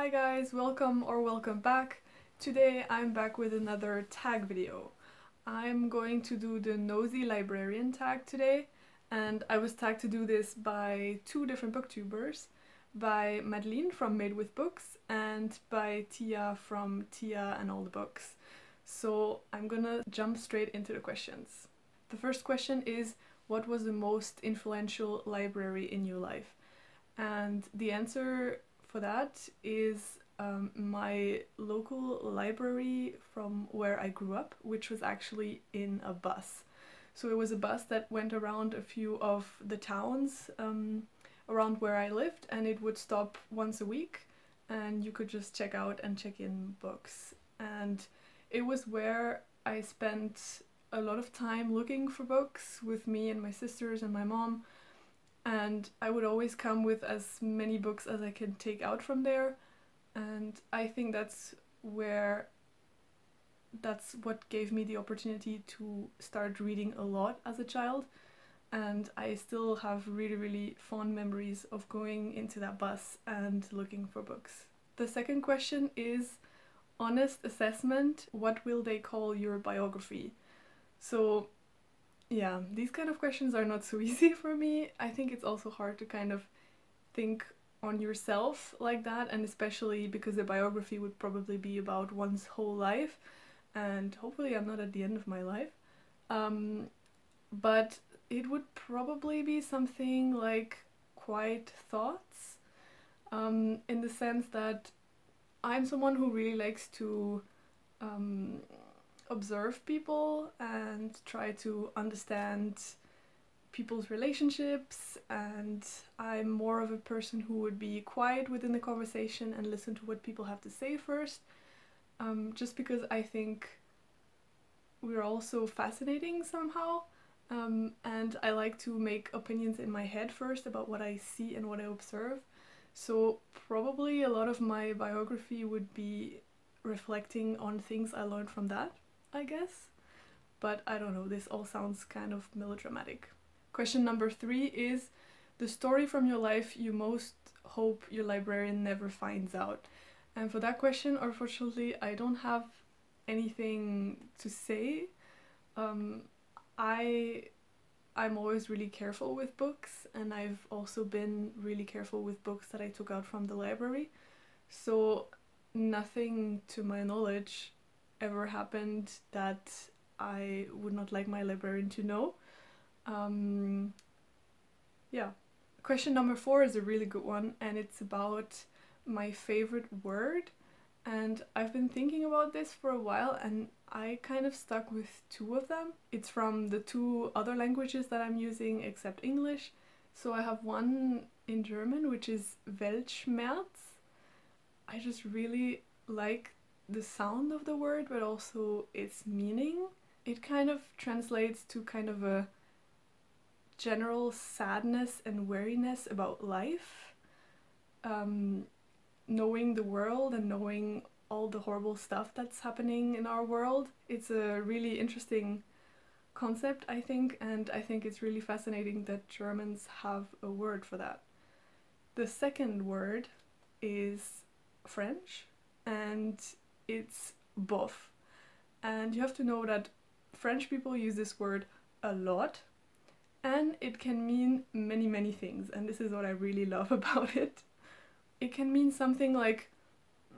Hi guys, welcome or welcome back. Today I'm back with another tag video. I'm going to do the Nosey Librarian tag today, and I was tagged to do this by two different booktubers, by Madeline from Made with Books and by Tia from Tia and All the Books. So I'm gonna jump straight into the questions. The first question is, what was the most influential library in your life? And the answer for that is my local library from where I grew up, which was actually in a bus. So it was a bus that went around a few of the towns around where I lived, and it would stop once a week and you could just check out and check in books. And it was where I spent a lot of time looking for books with me and my sisters and my mom. And I would always come with as many books as I can take out from there, and I think that's what gave me the opportunity to start reading a lot as a child, and I still have really fond memories of going into that bus and looking for books. The second question is honest assessment. What will they call your biography? So yeah, these kind of questions are not so easy for me. I think it's also hard to kind of think on yourself like that, and especially because a biography would probably be about one's whole life, and hopefully I'm not at the end of my life. But it would probably be something like quiet thoughts, in the sense that I'm someone who really likes to observe people and try to understand people's relationships, and I'm more of a person who would be quiet within the conversation and listen to what people have to say first, just because I think we're all so fascinating somehow, and I like to make opinions in my head first about what I see and what I observe. So probably a lot of my biography would be reflecting on things I learned from that, I guess. But I don't know, this all sounds kind of melodramatic. Question number 3 is the story from your life you most hope your librarian never finds out. And for that question, unfortunately, I don't have anything to say. I'm always really careful with books, and I've also been really careful with books that I took out from the library. So nothing to my knowledge ever happened that I would not like my librarian to know. Yeah. Question number 4 is a really good one, and it's about my favorite word. And I've been thinking about this for a while, and I kind of stuck with 2 of them. It's from the 2 other languages that I'm using except English. So I have one in German, which is Weltschmerz. I just really like the sound of the word, but also its meaning. It kind of translates to kind of a general sadness and weariness about life. Knowing the world and knowing all the horrible stuff that's happening in our world. It's a really interesting concept, I think, and I think it's really fascinating that Germans have a word for that. The second word is French, and it's bof. And you have to know that French people use this word a lot, and it can mean many things, and this is what I really love about it. It can mean something like,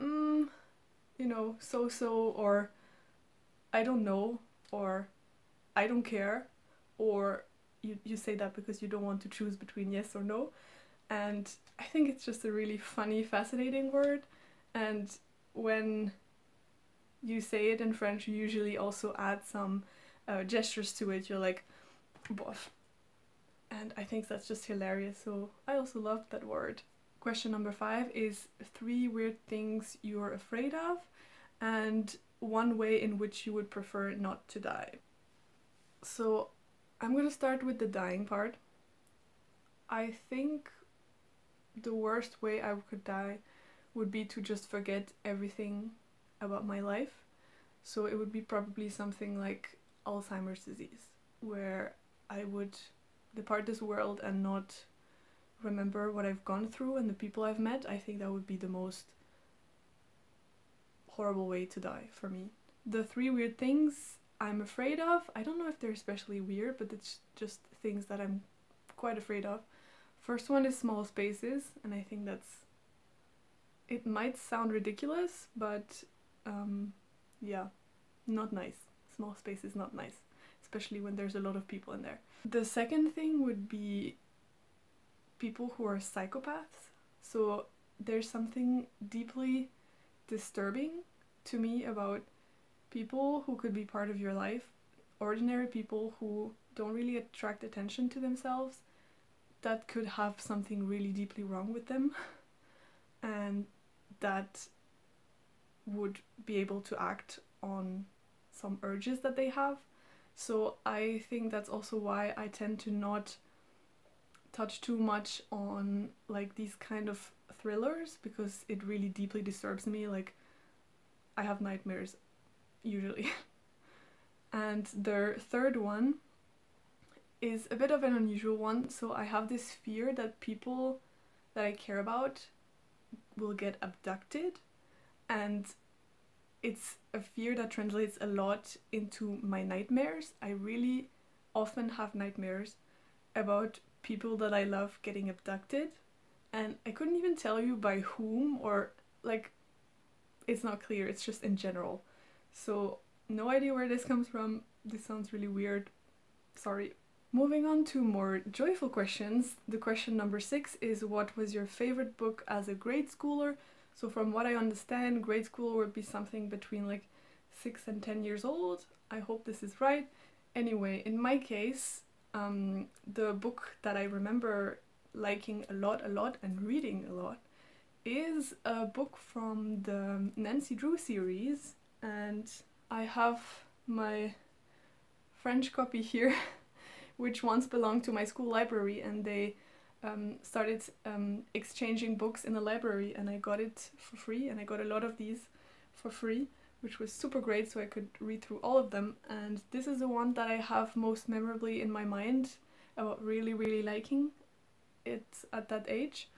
you know, so-so, or I don't know, or I don't care, or you say that because you don't want to choose between yes or no. And I think it's just a really funny, fascinating word, and when you say it in French, you usually also add some gestures to it. You're like, bof. And I think that's just hilarious, so I also love that word. Question number 5 is 3 weird things you're afraid of, and 1 way in which you would prefer not to die. So I'm gonna start with the dying part. I think the worst way I could die would be to just forget everything about my life. So it would be probably something like Alzheimer's disease, where I would depart this world and not remember what I've gone through and the people I've met. I think that would be the most horrible way to die for me. The 3 weird things I'm afraid of, I don't know if they're especially weird, but it's just things that I'm quite afraid of. First one is small spaces, and I think it might sound ridiculous, but yeah, not nice. Small space is not nice, especially when there's a lot of people in there. The second thing would be people who are psychopaths. So there's something deeply disturbing to me about people who could be part of your life, ordinary people who don't really attract attention to themselves, that could have something really deeply wrong with them and that would be able to act on some urges that they have. So I think that's also why I tend to not touch too much on like these kind of thrillers, because it really deeply disturbs me. Like, I have nightmares usually. And the third one is a bit of an unusual one. So I have this fear that people that I care about will get abducted, and it's a fear that translates a lot into my nightmares. I really often have nightmares about people that I love getting abducted, and I couldn't even tell you by whom, or like, it's not clear, it's just in general. So no idea where this comes from. This sounds really weird, sorry. Moving on to more joyful questions. The question number 6 is, what was your favorite book as a grade schooler? So from what I understand, grade school would be something between like 6 and 10 years old. I hope this is right. Anyway, in my case, the book that I remember liking a lot and reading a lot is a book from the Nancy Drew series, and I have my French copy here which once belonged to my school library, and they started exchanging books in the library, and I got it for free, and I got a lot of these for free, which was super great, so I could read through all of them. And this is the one that I have most memorably in my mind about really liking it at that age.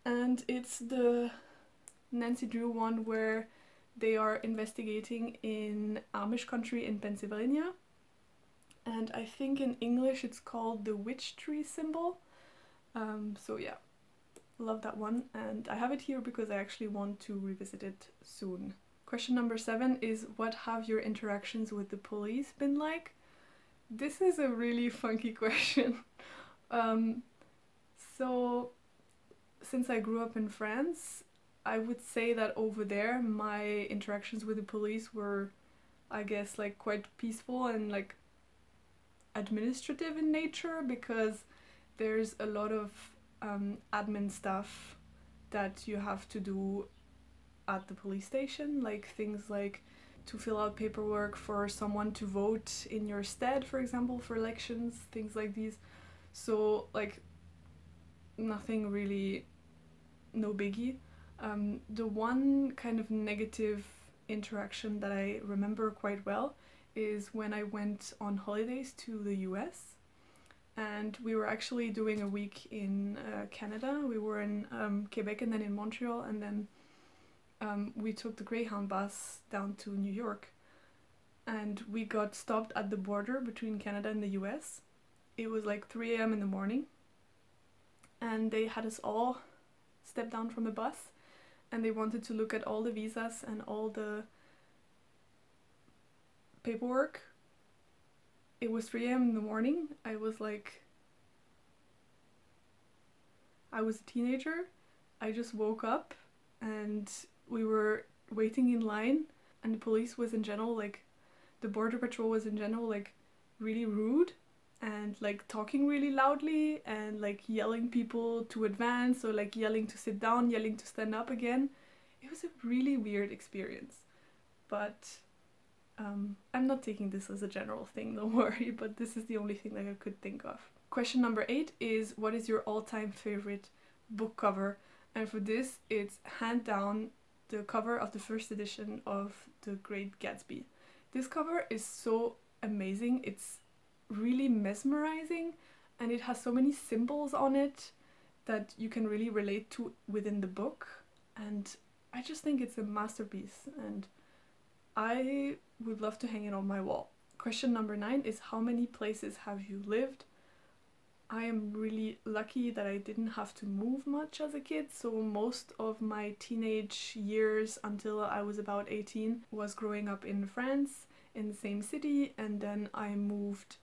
And it's the Nancy Drew one where they are investigating in Amish country in Pennsylvania, and I think in English it's called the witch tree symbol. So yeah, love that one, and I have it here because I actually want to revisit it soon. Question number 7 is, what have your interactions with the police been like? This is a really funky question. So since I grew up in France, I would say that over there my interactions with the police were, I guess, like quite peaceful and like administrative in nature, because there's a lot of admin stuff that you have to do at the police station, like things like to fill out paperwork for someone to vote in your stead, for example, for elections, things like these. So like nothing really, no biggie. The one kind of negative interaction that I remember quite well is when I went on holidays to the US, and we were actually doing a week in Canada. We were in Quebec and then in Montreal, and then we took the Greyhound bus down to New York, and we got stopped at the border between Canada and the US. It was like 3 a.m. in the morning, and they had us all step down from the bus, and they wanted to look at all the visas and all the paperwork. It was 3 a.m. in the morning. I was a teenager. I just woke up, and we were waiting in line, and the police was in general, like the border patrol was in general like really rude and like talking really loudly and like yelling people to advance, or like yelling to sit down, yelling to stand up again. It was a really weird experience, but I'm not taking this as a general thing, don't worry, but this is the only thing that I could think of. Question number 8 is, what is your all-time favorite book cover? And for this, it's hand down the cover of the first edition of The Great Gatsby. This cover is so amazing. It's really mesmerizing, and it has so many symbols on it that you can really relate to within the book, and I just think it's a masterpiece, and I would love to hang it on my wall. Question number 9 is how many places have you lived? I am really lucky that I didn't have to move much as a kid, so most of my teenage years until I was about 18 was growing up in France in the same city, and then I moved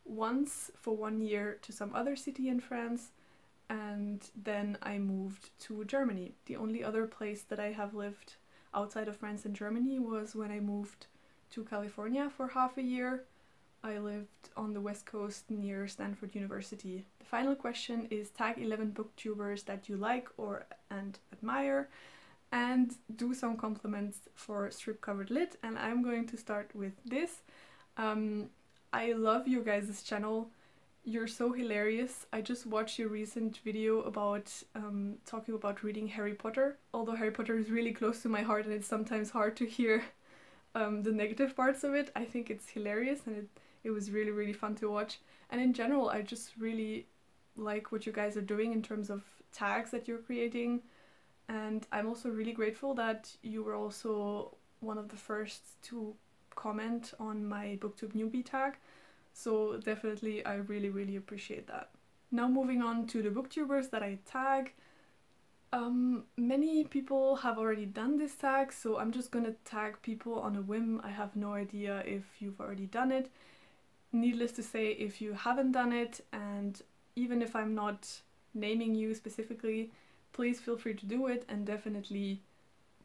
once for 1 year to some other city in France, and then I moved to Germany. The only other place that I have lived outside of France and Germany was when I moved to California for half a year. I lived on the west coast near Stanford University. The final question is tag 11 booktubers that you like or and admire, and do some compliments for Strip Covered Lit, and I'm going to start with this. I love your guys' channel. You're so hilarious. I just watched your recent video about talking about reading Harry Potter. Although Harry Potter is really close to my heart and it's sometimes hard to hear the negative parts of it, I think it's hilarious, and it was really, really fun to watch. And in general, I just really like what you guys are doing in terms of tags that you're creating. And I'm also really grateful that you were also one of the first to comment on my booktube newbie tag. So definitely I really, really appreciate that. Now moving on to the booktubers that I tag. Many people have already done this tag, so I'm just gonna tag people on a whim. I have no idea if you've already done it. Needless to say, if you haven't done it, and even if I'm not naming you specifically, please feel free to do it, and definitely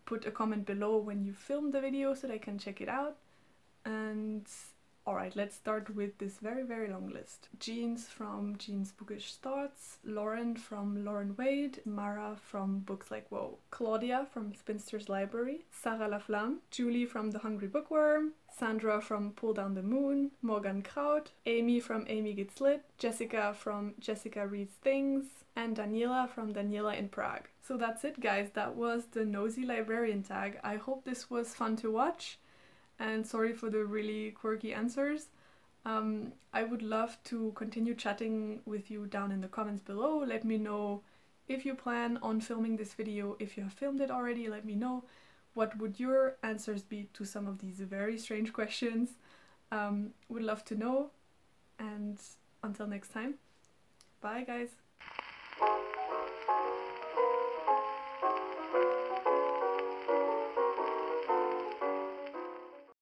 put a comment below when you film the video so that I can check it out. And alright, let's start with this very, very long list. Jeans from Jean's Bookish Thoughts, Lauren from Lauren Wade, Mara from Books Like Whoa, Claudia from Spinster's Library, Sarah Laflamme, Julie from The Hungry Bookworm, Sandra from Pull Down the Moon, Morgan Kraut, Amy from Amy Gets Lit, Jessica from Jessica Reads Things, and Daniela from Daniela in Prague. So that's it, guys. That was the Nosey Librarian tag. I hope this was fun to watch, and sorry for the really quirky answers. I would love to continue chatting with you down in the comments below. Let me know if you plan on filming this video. If you have filmed it already, let me know. What would your answers be to some of these very strange questions? Would love to know. And until next time, bye guys!